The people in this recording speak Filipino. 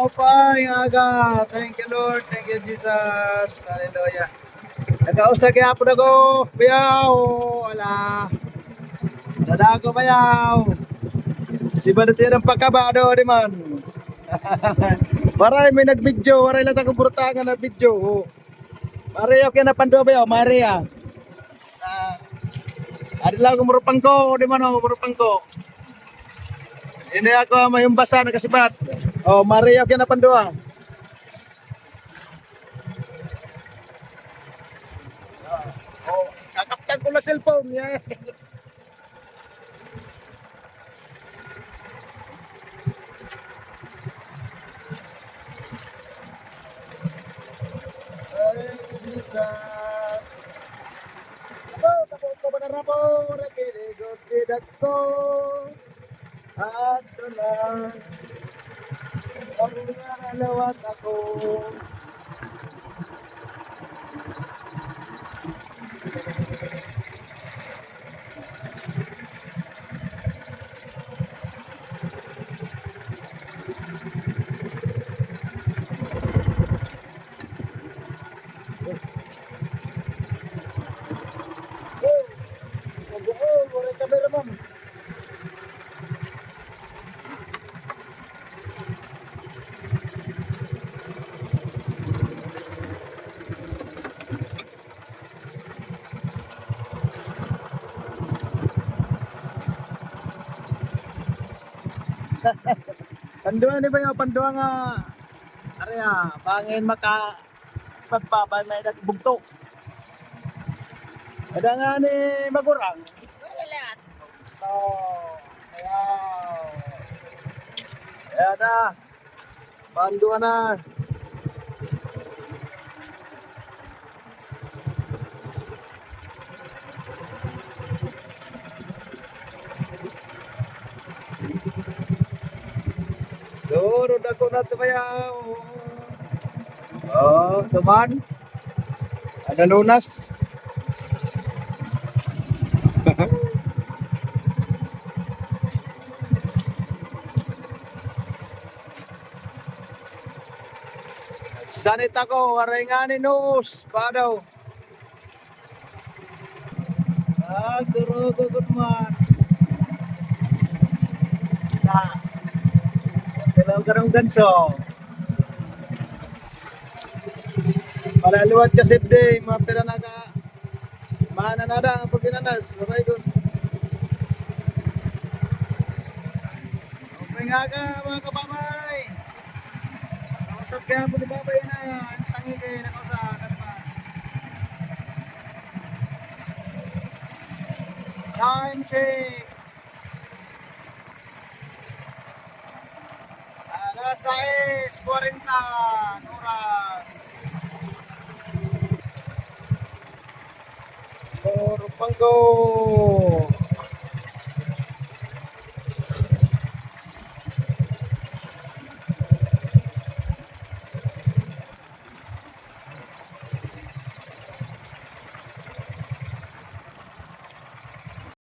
pa, yung aga. Thank you, Lord. Thank you, Jesus. Hallelujah. Nag-ausag kaya po na ko. Bayaw. Wala. Nada ko bayaw. Si Banutin ang pagkabado, di man. Maray, may nag-video. Maray lang akong burtangan na video. Maray, okay na pando bayaw. Maray, ah. Adi lang akong murupang ko. Di man, murupang ko. Ini ako may umbasa na kasibat. Oh, Maray, okay na pando, ah. Oh, kakaptan ko na cellphone. Yeah. Jesus. Tapos ko ba na rabo? Nakiligod didat ko. At doon ang nalawat ako. Panduan ni ba yung panduan nga area bangin maka sipag pa may nagbugto. Ada nga ni magurang. Wala lahat. Oh, ayaw. Kaya na. Panduan na. Durod ako na tumayaw. Oh, tuman. Ada lunas. Sanit ako, waray nga ni Noos. Padaw. Durod man. Na. Hello, karong ganso. Palaluwat ka sipde, mapira na ka. Mana na ang pagkinanas. Sabay doon. Okay nga ka, mga kapamay. Nakausap ka po ni Babay na. Ang tangi kayo, nakausap. Time check. Alas 6:40 oras. Panggo.